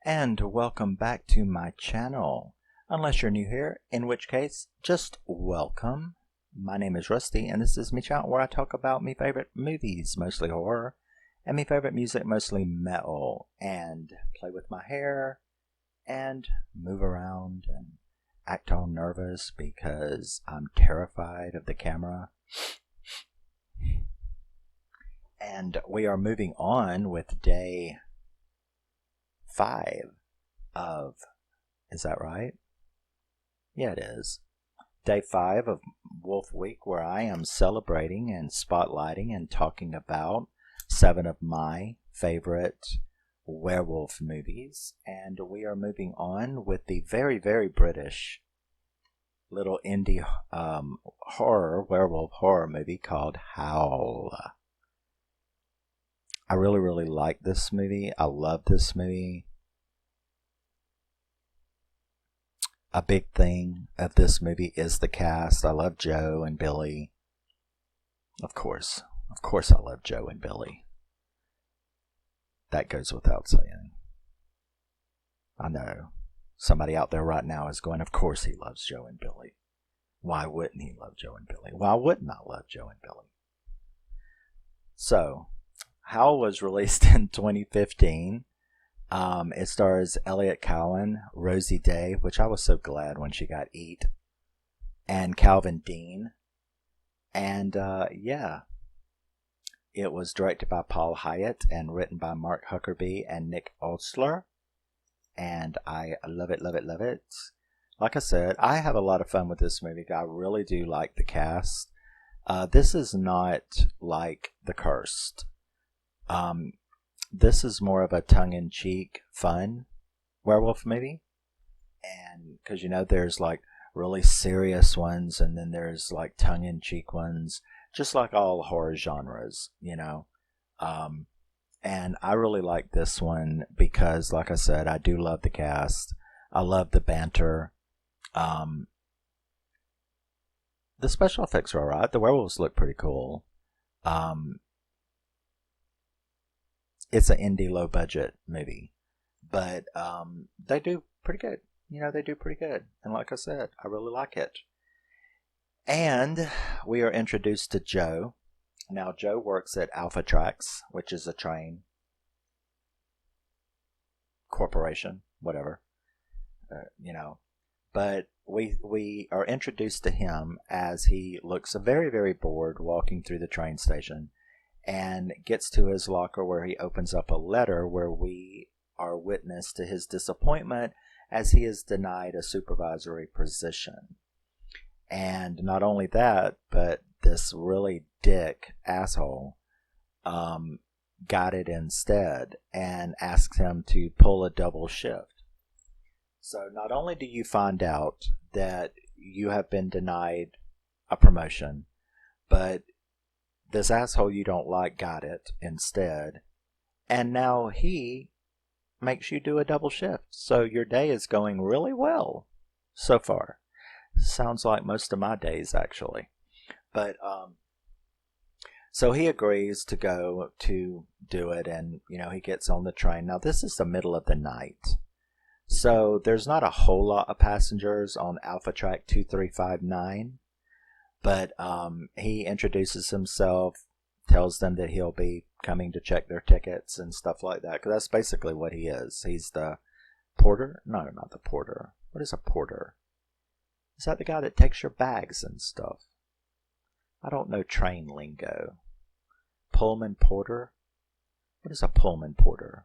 and welcome back to my channel. Unless you're new here, in which case, just welcome. My name is Rusty, and this is my channel where I talk about my favorite movies, mostly horror, and my favorite music, mostly metal, and play with my hair, and move around, and act all nervous because I'm terrified of the camera. And we are moving on with day 5 of, is that right? Yeah, it is. Day 5 of Wolf Week, where I am celebrating and spotlighting and talking about 7 of my favorite werewolf movies. And we are moving on with the very, very British little indie werewolf horror movie called HOWL. I really, really like this movie. I love this movie. A big thing of this movie is the cast. I love Joe and Billy. Of course I love Joe and Billy. That goes without saying. I know. Somebody out there right now is going, of course he loves Joe and Billy. Why wouldn't he love Joe and Billy? Why wouldn't I love Joe and Billy? So, HOWL was released in 2015. It stars Elliot, Cowan, Rosie Day, which I was so glad when she got eat, and Calvin Dean. And yeah, it was directed by Paul Hyett and written by Mark Huckerby and Nick Ostler. And I love it, love it, love it. Like I said, I have a lot of fun with this movie. I really do like the cast. This is not like The Cursed. This is more of a tongue-in-cheek, fun werewolf movie. And because, you know, there's like really serious ones and then there's like tongue-in-cheek ones, just like all horror genres, you know. And I really like this one because, like I said, I do love the cast. I love the banter. The special effects are alright. The werewolves look pretty cool. It's an indie low budget movie, but they do pretty good. You know, they do pretty good. And like I said, I really like it. And we are introduced to Joe. Now, Joe works at Alpha Tracks, which is a train corporation, whatever, you know. But we are introduced to him as he looks very, very bored walking through the train station, and gets to his locker where he opens up a letter where we are witness to his disappointment as he is denied a supervisory position. And not only that, but this really dick asshole got it instead and asked him to pull a double shift. So not only do you find out that you have been denied a promotion, but this asshole you don't like got it instead, and now he makes you do a double shift. So your day is going really well so far. Sounds like most of my days, actually. But so he agrees to go to do it, and you know, he gets on the train. Now this is the middle of the night, so there's not a whole lot of passengers on Alpha Track 2359. But he introduces himself, tells them that he'll be coming to check their tickets and stuff like that. Because that's basically what he is. He's the porter? No, not the porter. What is a porter? Is that the guy that takes your bags and stuff? I don't know train lingo. Pullman porter? What is a Pullman porter?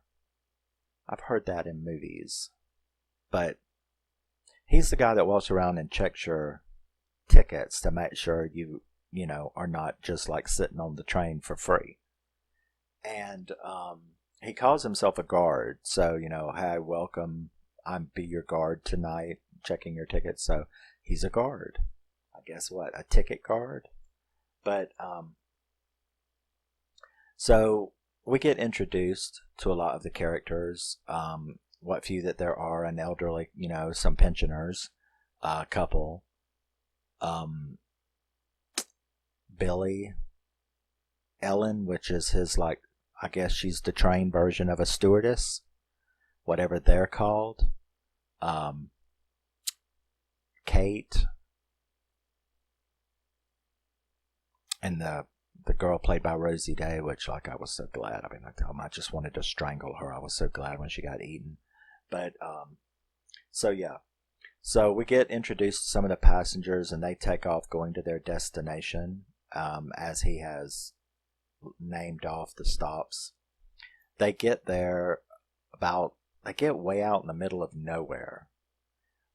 I've heard that in movies. But he's the guy that walks around and checks your tickets to make sure you know, are not just like sitting on the train for free. And he calls himself a guard. So, you know, hey, welcome. I'm be your guard tonight, checking your tickets. So he's a guard. I guess what? A ticket guard? But so we get introduced to a lot of the characters. What few that there are, an elderly, you know, some pensioners, a couple. Billy, Ellen, which is his, like, I guess she's the trained version of a stewardess. whatever they're called. Kate and the girl played by Rosie Day, which, like, I was so glad. I mean, I just wanted to strangle her. I was so glad when she got eaten. But so yeah, so we get introduced to some of the passengers, and they take off going to their destination, as he has named off the stops. They get there they get way out in the middle of nowhere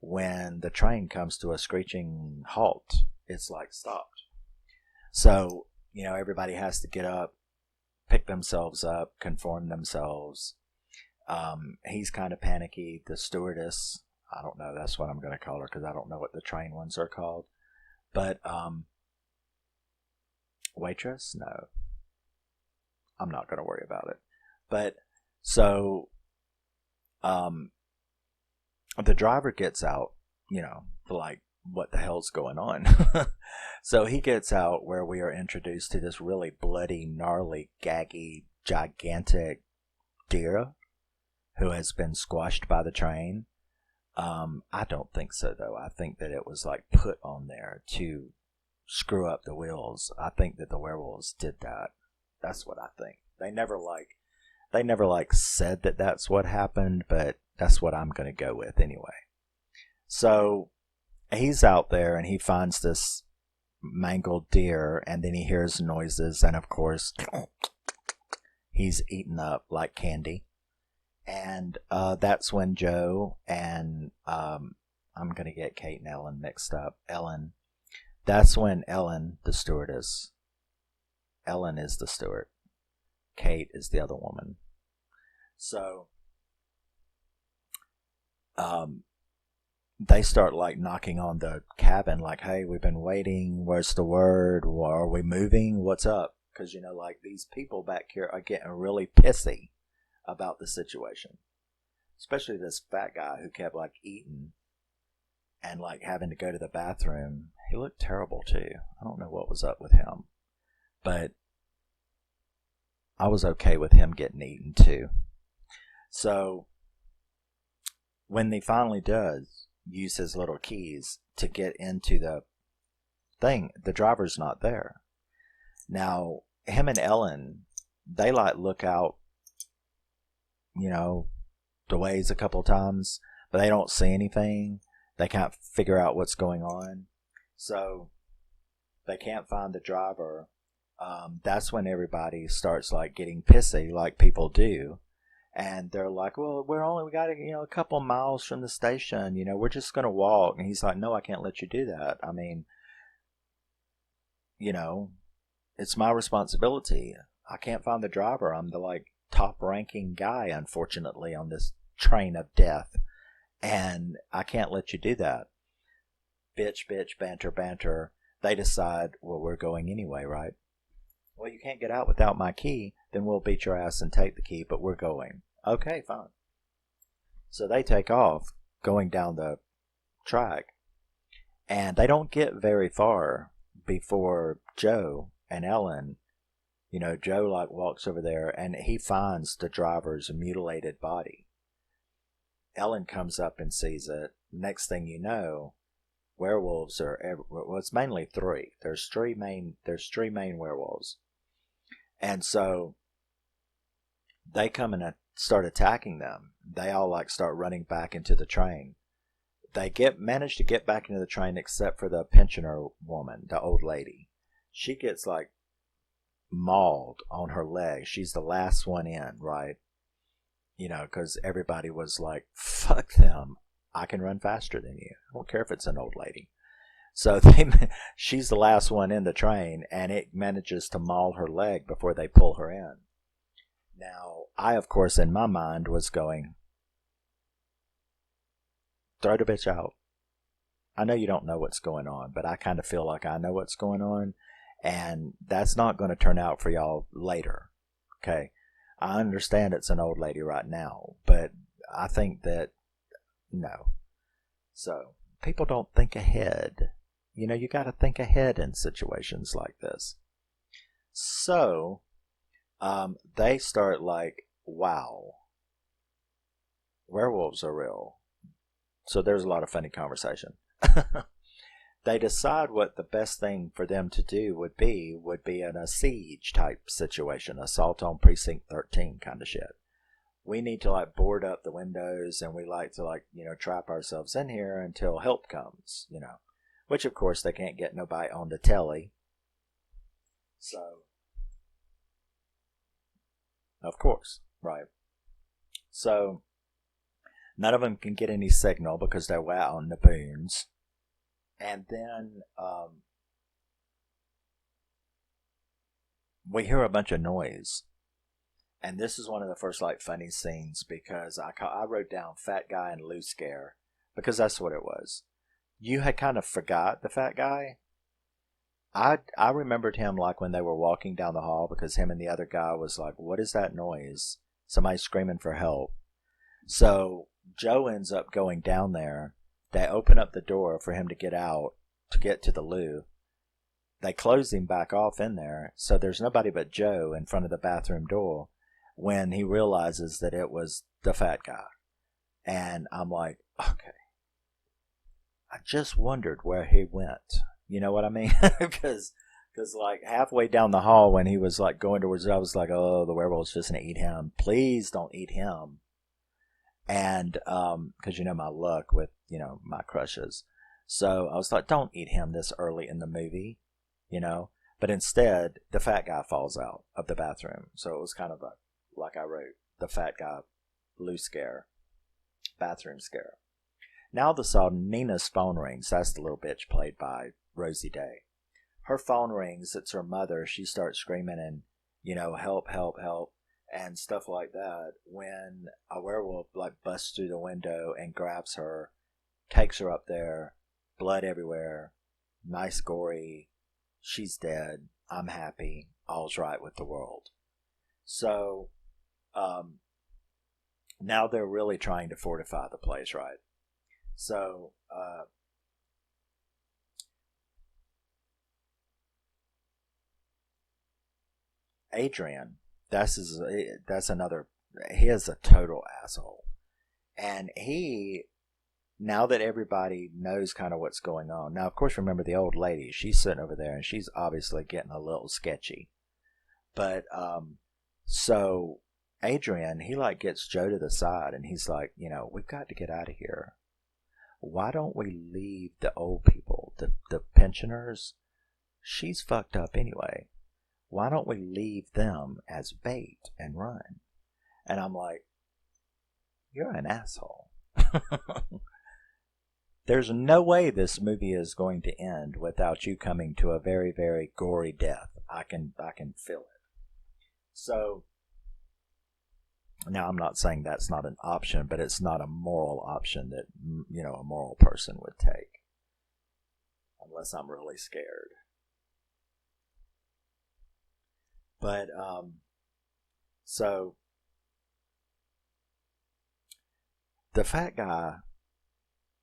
when the train comes to a screeching halt. It's like stopped. So, everybody has to get up, pick themselves up, conform themselves. He's kind of panicky. The stewardess, I don't know, that's what I'm going to call her because I don't know what the train ones are called. But, waitress? No. I'm not going to worry about it. But, so, the driver gets out, like, what the hell's going on? So he gets out where we are introduced to this really bloody, gnarly, gaggy, gigantic deer who has been squashed by the train. I don't think so, though. I think that it was like put on there to screw up the wheels. I think that the werewolves did that. That's what I think. They never said that that's what happened, but that's what I'm going to go with anyway. So he's out there and he finds this mangled deer, and then he hears noises, and of course he's eaten up like candy. And that's when Joe and I'm going to get Kate and Ellen mixed up. That's when Ellen, the stewardess, Ellen is the steward, Kate is the other woman. So they start like knocking on the cabin like, hey, we've been waiting, where's the word, are we moving, what's up? Because like these people back here are getting really pissy about the situation, especially this fat guy who kept like eating and like having to go to the bathroom. He looked terrible too. I don't know what was up with him, but I was okay with him getting eaten too. So when he finally does use his little keys to get into the thing, the driver's not there. Now, him and Ellen, they like look out, the ways a couple times, but they don't see anything. They can't figure out what's going on. So they can't find the driver. That's when everybody starts like getting pissy like people do. And they're like, well, we got a couple miles from the station. We're just going to walk. And he's like, no, I can't let you do that. I mean, it's my responsibility. I can't find the driver. I'm the like top ranking guy, unfortunately, on this train of death. And I can't let you do that. Bitch, banter, banter. They decide, well, we're going anyway, right? Well, you can't get out without my key. Then we'll beat your ass and take the key, but we're going. Okay, fine. So they take off, going down the track. And they don't get very far before Joe and Ellen, Joe like walks over there and he finds the driver's mutilated body. Ellen comes up and sees it. Next thing you know, werewolves it's mainly three. There's three main werewolves. And so they come and start attacking them. They all like start running back into the train. They manage to get back into the train except for the pensioner woman, the old lady. She gets like mauled on her leg. She's the last one in, right? Because everybody was like, fuck them. I can run faster than you. I don't care if it's an old lady. So she's the last one in the train, and it manages to maul her leg before they pull her in. Now, I, of course, in my mind was going, throw the bitch out. I know you don't know what's going on, but I kind of feel like I know what's going on, and that's not going to turn out for y'all later. Okay? I understand it's an old lady right now, but I think that, no. So, people don't think ahead. You got to think ahead in situations like this. So, they start like, wow, werewolves are real. So there's a lot of funny conversation. They decide what the best thing for them to do would be in a siege type situation, assault on precinct 13 kind of shit. We need to like board up the windows, and we like to like, trap ourselves in here until help comes, which of course they can't get nobody on the telly. So, of course, right. So, none of them can get any signal because they're way out in the boons. And then we hear a bunch of noise. And this is one of the first like funny scenes because I wrote down fat guy and loose scare because that's what it was. You had kind of forgot the fat guy. I remembered him like when they were walking down the hall because him and the other guy was like, what is that noise? Somebody screaming for help. So Joe ends up going down there. They open up the door for him to get out, to get to the loo. They close him back off in there, so there's nobody but Joe in front of the bathroom door when he realizes that it was the fat guy. And I'm like, okay. I just wondered where he went. You know what I mean? Because like halfway down the hall when he was like going towards it, I was like, oh, the werewolf's just going to eat him. Please don't eat him. And because my luck with my crushes, so I was like, don't eat him this early in the movie, but instead the fat guy falls out of the bathroom. So it was kind of like I wrote, the fat guy loose scare, bathroom scare. Now all of a sudden Nina's phone rings. That's the little bitch played by Rosie Day. Her phone rings. It's her mother. She starts screaming and help, help, help. And stuff like that, when a werewolf like busts through the window and grabs her, takes her up there, blood everywhere, nice gory, she's dead, I'm happy, all's right with the world. So now they're really trying to fortify the place, right? So Adrian, that's another. He is a total asshole, and now that everybody knows kind of what's going on. Now, of course, remember the old lady. She's sitting over there, and she's obviously getting a little sketchy. But so Adrian, he like gets Joe to the side, and he's like, we've got to get out of here. Why don't we leave the old people, the pensioners? She's fucked up anyway. Why don't we leave them as bait and run? And I'm like, you're an asshole. There's no way this movie is going to end without you coming to a very, very gory death. I can feel it. So, now I'm not saying that's not an option, but it's not a moral option that, a moral person would take. Unless I'm really scared. But, so, the fat guy,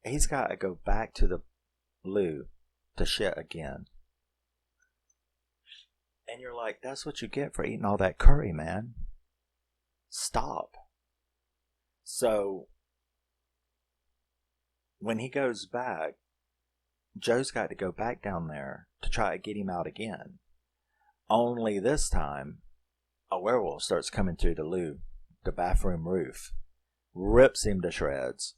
he's got to go back to the loo to shit again. And you're like, that's what you get for eating all that curry, man. Stop. So, when he goes back, Joe's got to go back down there to try to get him out again. Only this time, a werewolf starts coming through the bathroom roof, rips him to shreds,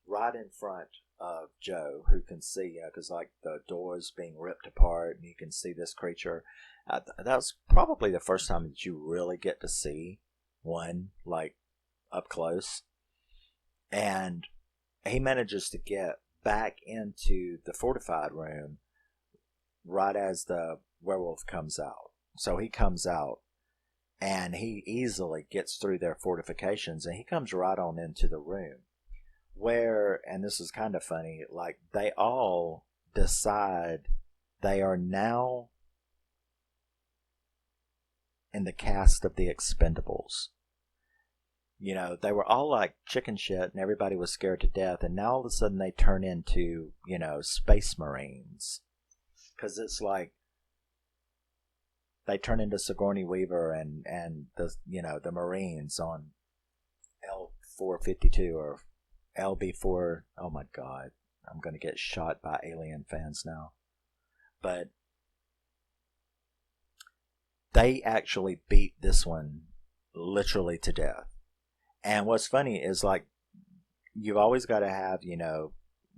right in front of Joe, who can see, because like the door's being ripped apart, and you can see this creature. That was probably the first time that you really get to see one, like, up close. And he manages to get back into the fortified room right as the werewolf comes out. So he comes out, and he easily gets through their fortifications, and he comes right on into the room where, and this is kind of funny, like they all decide they are now in the cast of the Expendables. They were all like chicken shit and everybody was scared to death, and now all of a sudden they turn into, Space Marines. Because it's like they turn into Sigourney Weaver and the Marines on Elf 452 or LB4. Oh my god, I'm going to get shot by Alien fans now. But they actually beat this one literally to death. And what's funny is, like, you've always got to have,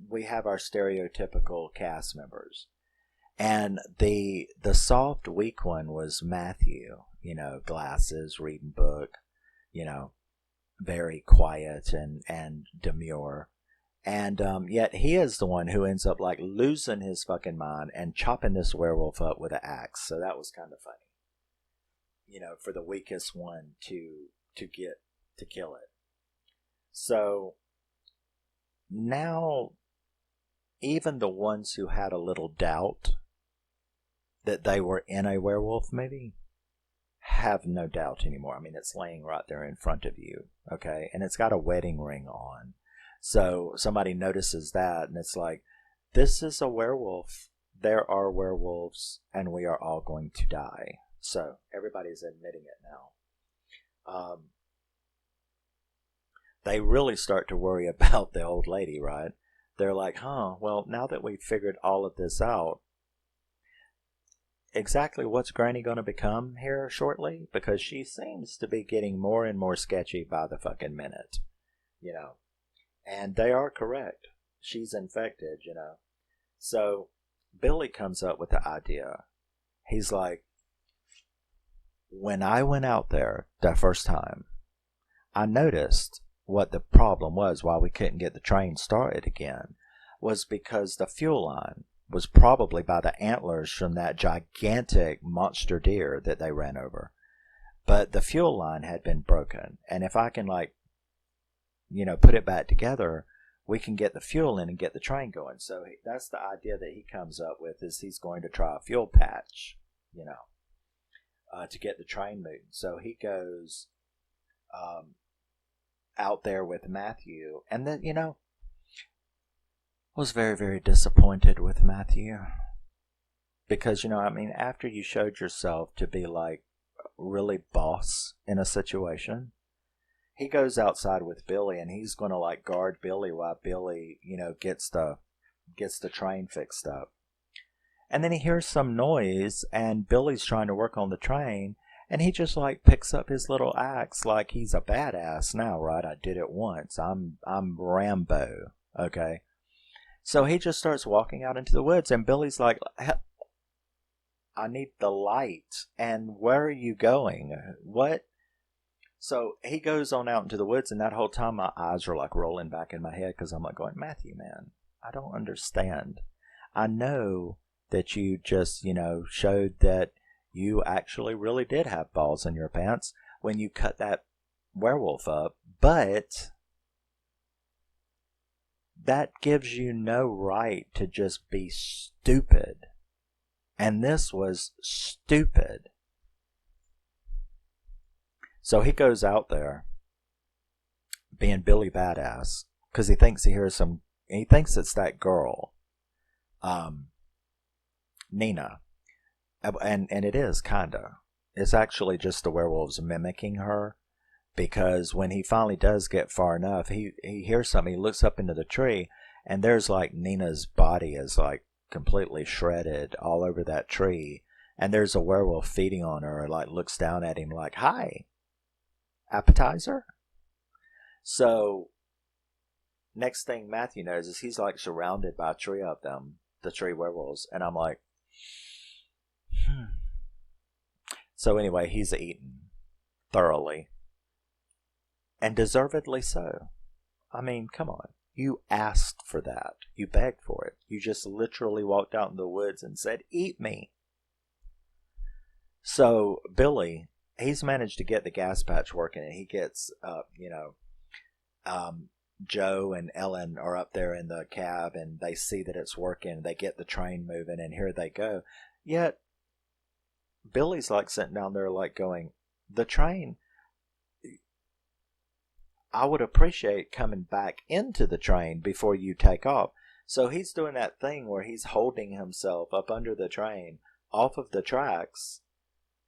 we have our stereotypical cast members. And the soft, weak one was Matthew, glasses, reading book, very quiet and demure. And yet he is the one who ends up, like, losing his fucking mind and chopping this werewolf up with an axe. So that was kind of funny, for the weakest one to kill it. So now even the ones who had a little doubt that they were in a werewolf movie have no doubt anymore. I mean, it's laying right there in front of you, okay? And it's got a wedding ring on. So somebody notices that, and it's like, this is a werewolf. There are werewolves, and we are all going to die. So everybody's admitting it now. They really start to worry about the old lady, right? They're like, well, now that we've figured all of this out, exactly what's Granny going to become here shortly? Because she seems to be getting more and more sketchy by the fucking minute, And they are correct. She's infected, So Billy comes up with the idea. He's like, when I went out there the first time, I noticed what the problem was why we couldn't get the train started again was because the fuel line was probably by the antlers from that gigantic monster deer that they ran over. But the fuel line had been broken. And if I can, put it back together, we can get the fuel in and get the train going. So that's the idea that he comes up with, is he's going to try a fuel patch, to get the train moving. So he goes out there with Matthew. And then, was very, very disappointed with Matthew. Because, after you showed yourself to be, like, really boss in a situation, he goes outside with Billy, and he's going to, like, guard Billy while Billy, gets the train fixed up. And then he hears some noise, and Billy's trying to work on the train, and he just, like, picks up his little axe like he's a badass now, right? I did it once. I'm Rambo, okay? So he just starts walking out into the woods, and Billy's like, I need the light. And where are you going? What? So he goes on out into the woods, and that whole time my eyes are like rolling back in my head because I'm like going, Matthew, man, I don't understand. I know that you just, showed that you actually really did have balls in your pants when you cut that werewolf up, but that gives you no right to just be stupid. And this was stupid. So he goes out there being Billy Badass because he thinks he thinks it's that girl, Nina. And it is, kinda. It's actually just the werewolves mimicking her. Because when he finally does get far enough, he hears something. He looks up into the tree, and there's, like, Nina's body is, like, completely shredded all over that tree. And there's a werewolf feeding on her, like, looks down at him like, hi, appetizer? So, next thing Matthew knows is he's, like, surrounded by a tree of them, the tree werewolves. And I'm like, So anyway, he's eaten thoroughly. And deservedly so. I mean, come on. You asked for that. You begged for it. You just literally walked out in the woods and said, eat me. So Billy, he's managed to get the gas patch working, and he gets, Joe and Ellen are up there in the cab, and they see that it's working. They get the train moving, and here they go. Yet, Billy's like sitting down there like going, the train... I would appreciate coming back into the train before you take off. So he's doing that thing where he's holding himself up under the train off of the tracks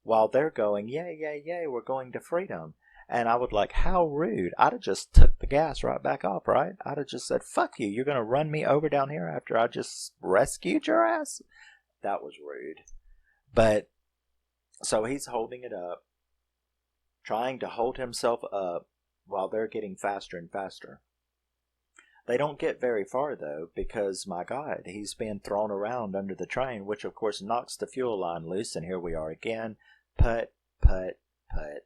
while they're going, yay, yay, yay, we're going to freedom. And I would like, how rude. I'd have just took the gas right back off, right? I'd have just said, fuck you. You're going to run me over down here after I just rescued your ass? That was rude. But, so he's holding it up, trying to hold himself up while they're getting faster and faster. They don't get very far, though, because, my God, he's being thrown around under the train, which, of course, knocks the fuel line loose, and here we are again. Put, put, put.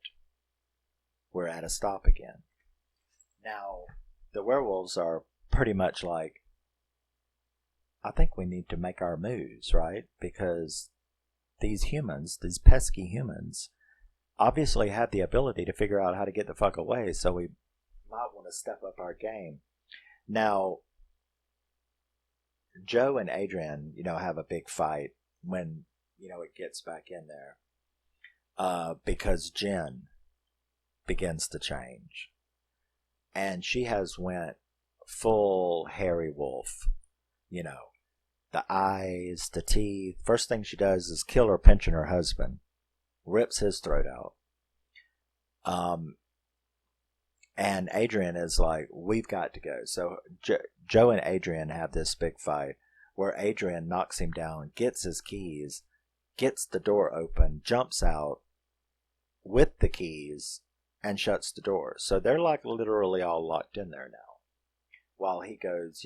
We're at a stop again. Now, the werewolves are pretty much like, I think we need to make our moves, right? Because these humans, these pesky humans, obviously have the ability to figure out how to get the fuck away, so we might want to step up our game. Now, Joe and Adrian, have a big fight when, it gets back in there. Because Jen begins to change. And she has went full hairy wolf. The eyes, the teeth. First thing she does is kill or pinching her husband. Rips his throat out. And Adrian is like, we've got to go. So Joe and Adrian have this big fight where Adrian knocks him down, gets his keys, gets the door open, jumps out with the keys, and shuts the door. So they're like literally all locked in there now. While he goes,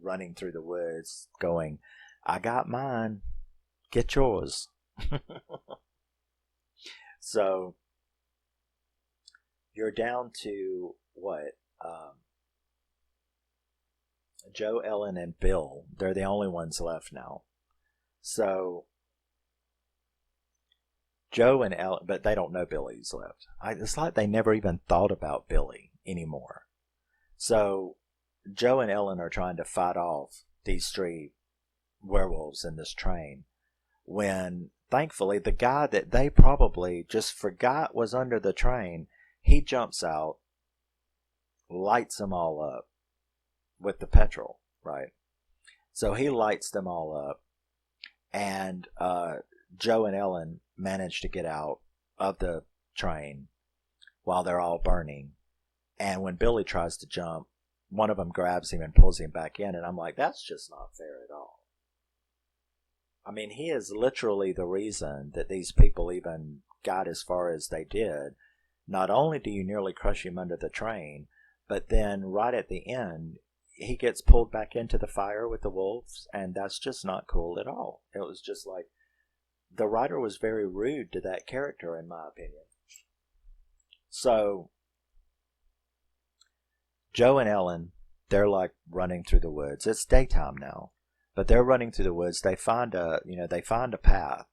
running through the woods, going, I got mine. Get yours. So you're down to what? Joe, Ellen, and Bill. They're the only ones left now. So Joe and Ellen, but they don't know Billy's left. It's like they never even thought about Billy anymore. So Joe and Ellen are trying to fight off these three werewolves in this train when, thankfully, the guy that they probably just forgot was under the train, he jumps out, lights them all up with the petrol, right? So he lights them all up, and Joe and Ellen manage to get out of the train while they're all burning. And when Billy tries to jump, one of them grabs him and pulls him back in, and I'm like, that's just not fair at all. I mean, he is literally the reason that these people even got as far as they did. Not only do you nearly crush him under the train, but then right at the end, he gets pulled back into the fire with the wolves, and that's just not cool at all. It was just like, the writer was very rude to that character, in my opinion. So Joe and Ellen, they're like running through the woods. It's daytime now, but they're running through the woods. They find a path,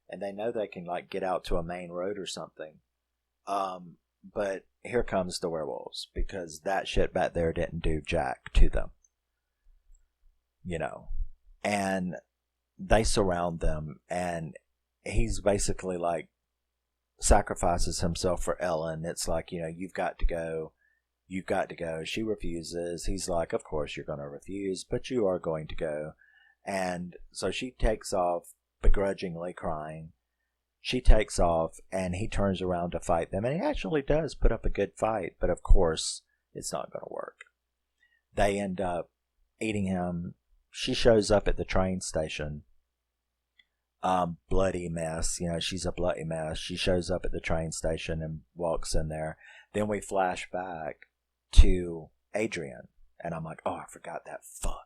and they know they can like get out to a main road or something. But here comes the werewolves, because that shit back there didn't do jack to them. And they surround them, and he's basically like sacrifices himself for Ellen. It's like, you've got to go. You've got to go. She refuses. He's like, of course you're going to refuse, but you are going to go. And so she takes off, begrudgingly crying. She takes off, and he turns around to fight them. And he actually does put up a good fight, but of course, it's not going to work. They end up eating him. She shows up at the train station. Bloody mess. She's a bloody mess. She shows up at the train station and walks in there. Then we flash back to Adrian, and I'm like, oh, I forgot that fuck.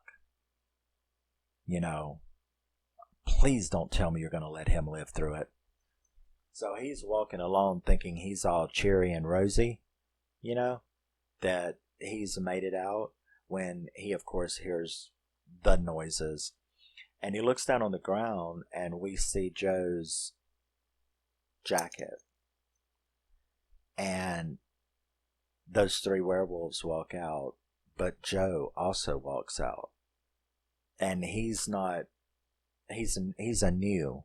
Please don't tell me you're going to let him live through it. So he's walking along thinking he's all cheery and rosy, that he's made it out, when he, of course, hears the noises. And he looks down on the ground, and we see Joe's jacket. And those three werewolves walk out, but Joe also walks out. And he's a new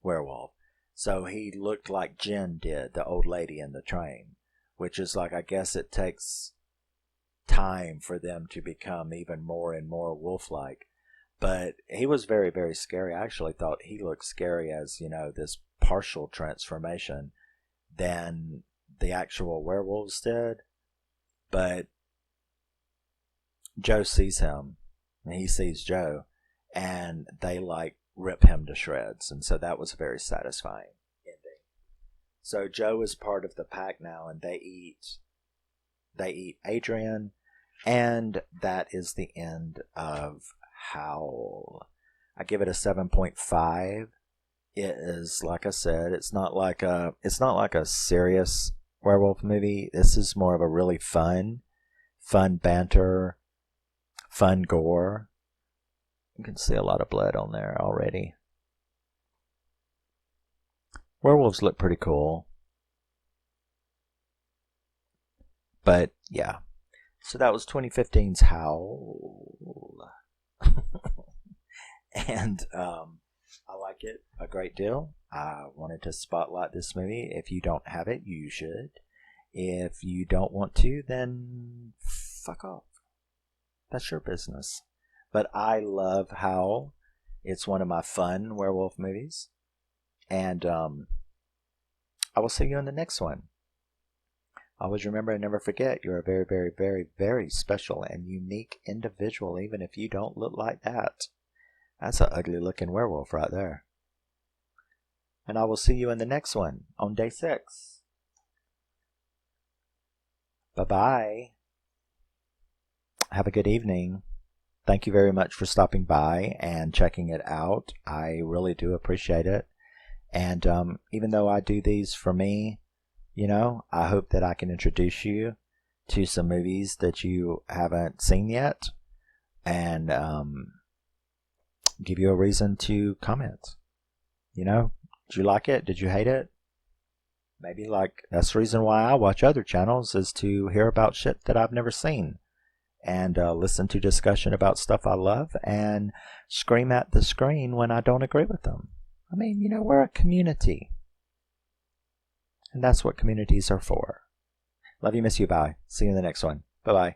werewolf. So he looked like Jen did, the old lady in the train, which is like, I guess it takes time for them to become even more and more wolf-like. But he was very, very scary. I actually thought he looked scary as, this partial transformation than the actual werewolves did, but Joe sees him, and he sees Joe, and they like rip him to shreds, and so that was a very satisfying ending. So Joe is part of the pack now, and they eat Adrian, and that is the end of Howl. I give it a 7.5. It is, like I said, it's not like a serious werewolf movie. This is more of a really fun banter, fun gore. You can see a lot of blood on there already. Werewolves look pretty cool. But yeah. So that was 2015's Howl. And I like it a great deal. I wanted to spotlight this movie. If you don't have it, you should. If you don't want to, then fuck off. That's your business. But I love Howl. It's one of my fun werewolf movies. And I will see you in the next one. Always remember and never forget, you're a very, very, very, very special and unique individual, even if you don't look like that. That's an ugly looking werewolf right there. And I will see you in the next one on day 6. Bye-bye. Have a good evening. Thank you very much for stopping by and checking it out. I really do appreciate it. And even though I do these for me, I hope that I can introduce you to some movies that you haven't seen yet. And give you a reason to comment. Did you like it? Did you hate it? Maybe that's the reason why I watch other channels, is to hear about shit that I've never seen. And listen to discussion about stuff I love and scream at the screen when I don't agree with them. I mean, we're a community. And that's what communities are for. Love you, miss you, bye. See you in the next one. Bye-bye.